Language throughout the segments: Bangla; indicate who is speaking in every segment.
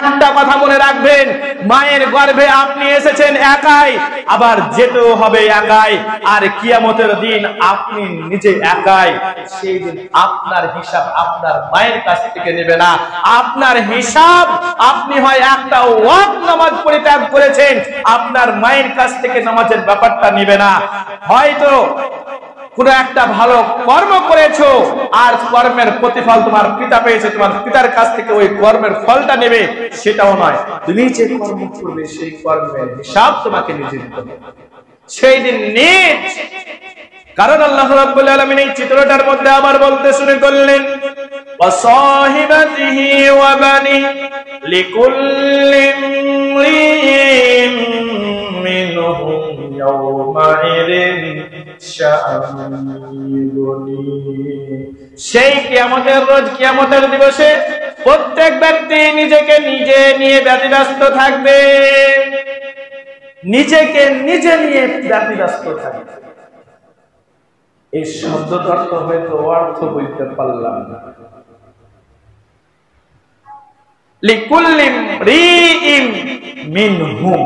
Speaker 1: একটা কথা মনে রাখবেন, মায়ের গর্ভে আপনি এসেছেন একাই, আবার যেতেও হবে একাই, আর কিয়ামতের দিন আপনি নিজে একাই। সেই দিন আপনার হিসাব আপনার মায়ের কাছ থেকে নেবে না। আপনার হিসাব, আপনি হয় একটা ওয়াক্ত নামাজ পরিত্যাগ করেছেন, আপনার মায়ের কাছ থেকে নামাজের ব্যাপারটা নেবে না। হয়তো কোন একটা ভালো কর্ম করেছো, আর কর্মের প্রতিফল তোমার পিতা পেয়েছে, তোমার পিতার কাছ থেকে ওই কর্মের ফলটা নেবে, সেটাও নয়। তুমি যে কর্ম করবে সেই কর্মের হিসাব তোমাকে নিজে দিতে হবে সেই দিন নিজ। কারণ আল্লাহ রাব্বুল আলামিন এই চিত্রটার মধ্যে আবার বলতে শুরু করলেন, ওয়াসাহিবাতিহি ওয়া বানি লিকুল্লি ইমরিইন মিনহুম ইয়াওমাইদিন সেই কিয়ামতের রোজ, কিয়ামতের দিবসে প্রত্যেক ব্যক্তি নিজেকে নিজে নিয়ে ব্যতিব্যস্ত থাকবে, নিজেকে নিজে নিয়ে ব্যতিব্যস্ত থাকবে। এই শব্দটার অর্থ হয়তো অর্থ বলতে পারলাম না। লিকুল্লি ইমরিইন মিনহুম,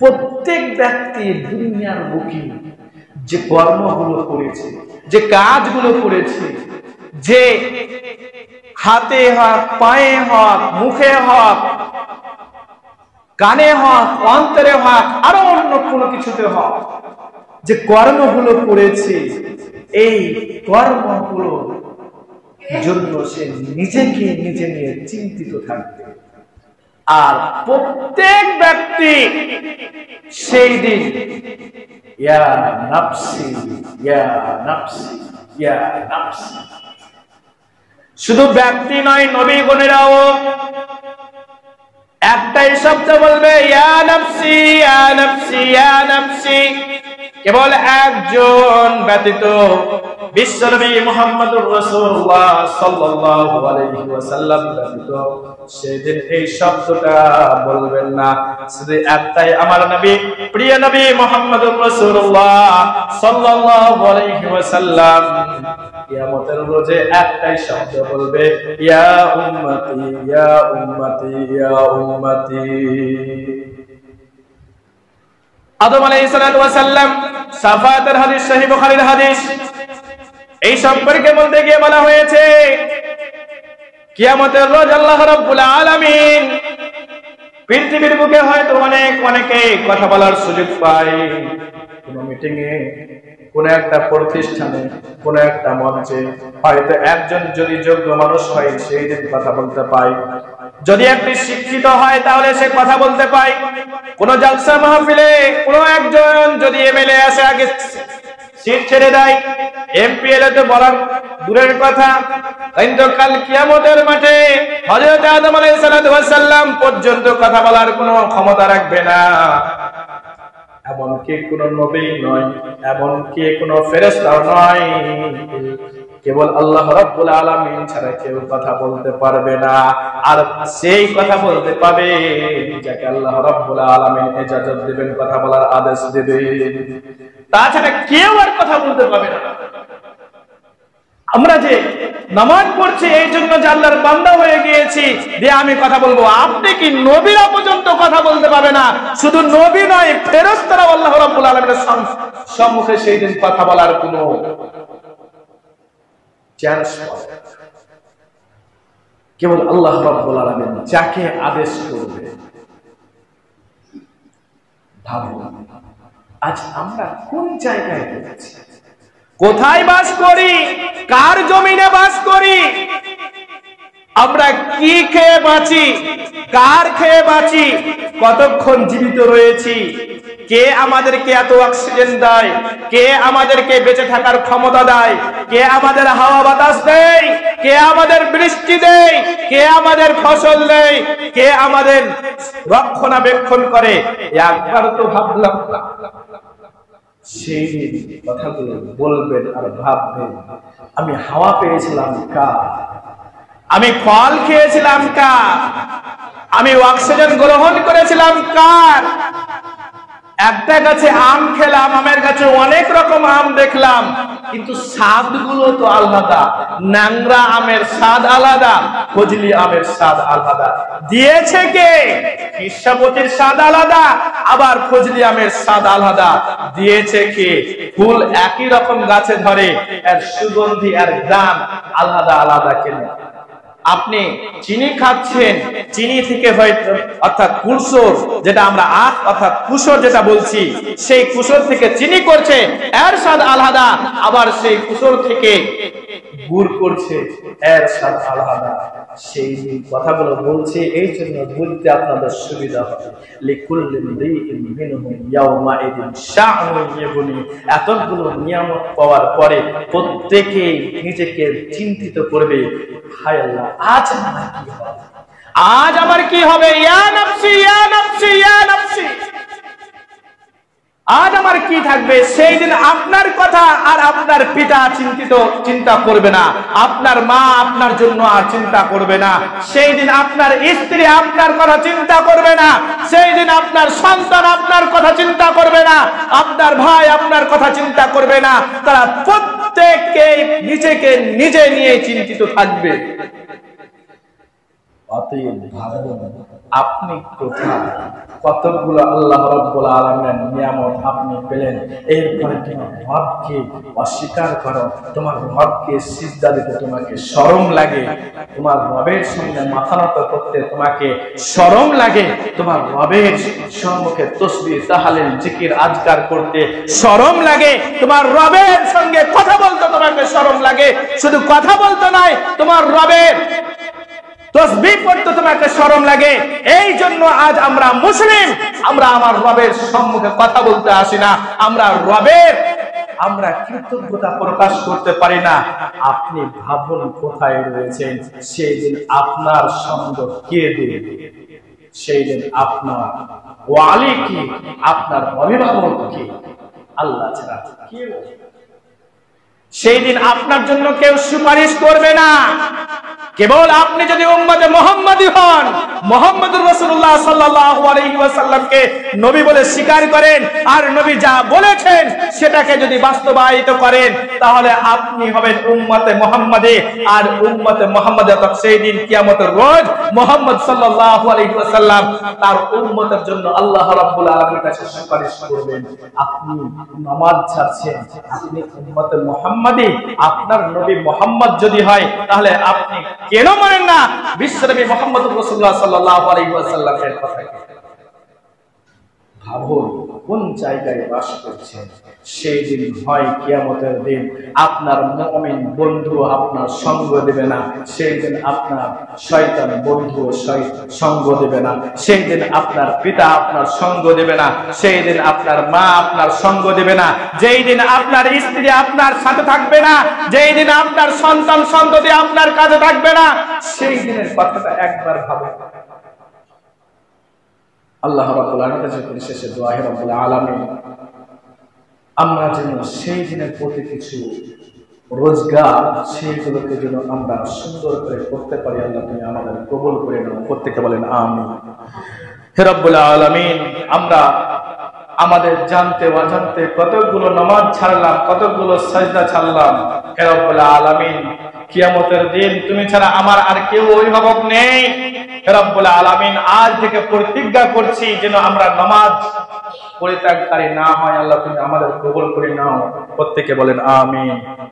Speaker 1: প্রত্যেক ব্যক্তি দুনিয়ার বুকে যে কর্মগুলো করেছে, যে কাজগুলো করেছে, যে হাতে হোক, পায়ে হোক, মুখে হোক, কানে হোক, অন্তরে হোক, আরো অন্য কোনো কিছুতে হোক, যে কর্মগুলো করেছে, এই কর্মগুলো জন্য সে নিজেকে নিজে নিয়ে চিন্তিত থাকবে। আর প্রত্যেক ব্যক্তি সেই দিন ইয়া নাফসি ইয়া নাফসি ইয়া নাফসি, শুধু ব্যক্তি নয়, নবীগণেরাও একটাই শব্দ বলবে, ইয়া নাফসি ইয়া নাফসি ইয়া নাফসি। কেবল একজন ব্যতীত, বিশ্বনবী মুহাম্মদুর রাসূলুল্লাহ সাল্লাল্লাহু আলাইহি ওয়াসাল্লাম ব্যতীত সেদিন এই শব্দটা বলবেন না। শুধু একটাই আমার নবী, প্রিয় নবী মুহাম্মদুর রাসূলুল্লাহ সাল্লাল্লাহু আলাইহি ওয়াসাল্লাম কিয়ামতের রোজে একটাই শব্দ বলবে, ইয়া উম্মতি ইয়া উম্মতি ইয়া উম্মতি। আদম আলাইহিস সালাতু ওয়াস সালাম, সাফাতের হাদিস, সহিহ বুখারীর হাদিস, এই সম্পর্কে বলতে গিয়ে বলা হয়েছে, কিয়ামতের রোজ আল্লাহ রাব্বুল আলামিন পৃথিবীর বুকে হয়তো অনেকে কথা বলার সুযোগ পায়, কোন মিটিং এ, কোন একটা প্রতিষ্ঠানে, কোন একটা মঞ্চে হয়তো একজন যদি যোগ্য মানুষ হয় সেই দিন কথা বলতে পায়। যদি একটি শিক্ষিত হয় তাহলে সে কথা বলতে পায়। কোন জালসা মাহফিলে কোন একজন যদি এমএলএ আসে, আগে সিট ছেড়ে দেয়, এমপি এলে তো বলার দূরের কথা। কিন্তু কাল কিয়ামতের মাঠে হযরত আদম আলাইহিস সালাম পর্যন্ত কথা বলার কোনো ক্ষমতা রাখবে না। এমনকি কোন নবী নয়, এমনকি কোন ফেরেশতাও নয়, কেবল আল্লাহ রাব্বুল আলামিন ছাড়া কেউ কথা বলতে পারবে না। আর সেই কথা বলতে পাবে যাকে আল্লাহ রাব্বুল আলামিন ইজাজত দিবেন, কথা বলার আদেশ দিবেন, তাছাড়া কেউ আর কথা বলতে পারবে না। আমরা যে নামাজ পড়ছি এই জন্য যে আল্লাহর বান্দা হয়ে গিয়েছি, যে আমি কথা বলবো। আপনি কি নবীরা পর্যন্ত কথা বলতে পারবে না? শুধু নবী নয়, ফেরেশতারাও আল্লাহ রাব্বুল আলামিনের সম্মুখে সেই দিন কথা বলার কোনো চান্স পাবে না। কেবল আল্লাহ রাব্বুল আলামিন যাকে আদেশ করবে। ভাবুন, আজ আমরা কোন জায়গায় রয়েছি, কোথায় বাস করি, কার জমিনে বাস করি, আমরা কি খেয়ে বাঁচি, কার খেয়ে বাঁচি, কতক্ষণ জীবিত রয়েছি, কে আমাদেরকে এত অক্সিজেন দেয়, কে আমাদেরকে বেঁচে থাকার ক্ষমতা দেয়, কে আমাদের হাওয়া বাতাস দেয়, কে আমাদের বৃষ্টি দেয়, কে আমাদের ফসল দেয়, কে আমাদের রক্ষণাবেক্ষণ করে, একবার তো ভাবলাম না। সেই কথাগুলো বলবেন আর ভাববেন, আমি হাওয়া পেয়েছিলাম কার, আমি ফল খেয়েছিলাম কার, আমি অক্সিজেন গ্রহণ করেছিলাম কার। একটা গাছে আম খেলাম, আমের গাছে অনেক রকম আম দেখলাম, কিন্তু স্বাদগুলো তো আলাদা। ন্যাংরা আমের স্বাদ আলাদা, ফজলি আমের স্বাদ আলাদা। দিয়েছে কে? কৃষ্ণপতির স্বাদ আলাদা, আবার ফজলি আমের স্বাদ আলাদা। দিয়েছে কে? ফুল একই রকম গাছে ধরে, এর সুগন্ধি আর গ্রাম আলাদা আলাদা কেন? আপনি চিনি খাচ্ছেন, চিনি থেকে হয়তো অর্থাৎ কুসর, যেটা আমরা আখ অর্থাৎ কুসর যেটা বলছি, সেই কুসর থেকে চিনি করছে, এর স্বাদ আলাদা। আবার সেই কুসর থেকে গুড় করছে, এর স্বাদ আলাদা। সেই কথাগুলো বলছে এই জন্য বুঝতে আপনাদের সুবিধা হবে। এতগুলো নিয়ামত পাওয়ার পরে প্রত্যেকেই নিজেকে চিন্তিত করবে, হায় আল্লাহ, আজ আমার কি হবে? ইয়া নাফসি ইয়া নাফসি ইয়া নাফসি, আজ আমার কি থাকবে? সেই দিন আপনার কথা আর আপনার পিতা চিন্তা করবে না, আপনার মা আপনার জন্য আর চিন্তা করবে না, সেই দিন আপনার স্ত্রী আপনার কথা চিন্তা করবে না, সেই দিন আপনার সন্তান আপনার কথা চিন্তা করবে না, আপনার ভাই আপনার কথা চিন্তা করবে না। তারা প্রত্যেককে নিজেকে নিজে নিয়ে চিন্তিত থাকবে। অতএব ভাবুন, আপনি কোথায়? কতগুলো আল্লাহ রাব্বুল আলামিনের নিয়ামত আপনি পেলেন, এরপরে তোমার রবকে অস্বীকার করো, তোমার রবকে সিজদা দিতে তোমাকে শরম লাগে, তোমার রবের সামনে মাথা নত করতে তোমাকে শরম লাগে, তোমার রবের সম্মুখে তাসবিহ তাহলিল জিকির আজকার করতে শরম লাগে, তোমার রবের সঙ্গে কথা বলতে তোমাকে শরম লাগে। শুধু কথা বলতে নয়, তোমার রবের তাসবিহ পড়তে তোমাকে শরম লাগে। এই জন্য আজ আমরা মুসলিম, আমরা আমার রবের সম্মুখে কথা বলতে আসি না, আমরা কৃতজ্ঞতা প্রকাশ করতে পারি না। আপনি ভাবুন কোথায় রয়েছেন, সেই দিন আপনার সঙ্গ কে দেবে? সেই দিন আপনার ওয়ালি কি, আপনার অভিভাবক কি? আল্লাহ ছাড়া কে? সেই দিন আপনার জন্য কেউ সুপারিশ করবে না। কেবল আপনি যদি উম্মতে মুহাম্মাদি হন, মুহাম্মদুর রাসূলুল্লাহ সাল্লাল্লাহু আলাইহি ওয়াসাল্লামকে নবী বলে স্বীকার করেন, আর নবী যা বলেছেন সেটাকে যদি বাস্তবায়িত করেন, তাহলে আপনি হবেন উম্মতে মুহাম্মাদি। আর উম্মতে মুহাম্মাদি অর্থাৎ সেই দিন কিয়ামতের রোজ মুহাম্মদ সাল্লাল্লাহু আলাইহি ওয়াসাল্লাম তার উম্মতের জন্য আল্লাহ রাব্বুল আলামিনের কাছে সুপারিশ করবেন। আপনি নামাজ ছাড়ছেন, আপনি উম্মতে মুহাম্মাদি, আপনার নবী মুহাম্মদ যদি হয়, তাহলে আপনি কেন মানেন না বিশ্বনবী মুহাম্মদুর রাসূলুল্লাহ সাল্লাল্লাহু আলাইহি ওয়াসাল্লামের কথাকে? ভাবুন কোন জায়গায় বাস করছেন। সেই দিন হয় কিয়ামতের দিন আপনার মুমিন বন্ধু আপনার সঙ্গ দেবে না, সেই দিন আপনার শয়তান বন্ধু সঙ্গ দেবে না, সেই দিন আপনার পিতা আপনার সঙ্গ দেবে না, সেই দিন আপনার মা আপনার সঙ্গ দেবে না, যেই দিন আপনার স্ত্রী আপনার সাথে থাকবে না, যেই দিন আপনার সন্তান সন্ততি আপনার কাছে থাকবে না, সেই দিনের কথাটা একবার ভাবুন। আল্লাহ রাব্বুল আলামিনের কাছে পরিশেষে দোয়া হে রাব্বুল আলামিন, আমরা যেন সেই দিনের প্রতি কিছু রোজগার সেইগুলোকে যেন আমরা সুন্দর করে করতে পারি। আল্লাহ তুমি আমাদের কবুল করে নাও, প্রত্যেকে বলেন আমিন। হে রাব্বুল আলামিন, আমরা আমাদের জানতে অজান্তে কতগুলো নামাজ ছাড়লাম, কতগুলো সাজদা ছাড়লাম। হে রাব্বুল আলামিন, কিয়ামতের দিন তুমি ছাড়া আমার আর কেউ অভিভাবক নেই। হে রাব্বুল আলামিন, আজ থেকে প্রতিজ্ঞা করছি যেন আমরা নামাজ পরিত্যাগকারী না হয়। আল্লাহ তুমি আমাদের কবুল করে নাও, প্রত্যেকে বলেন আমিন।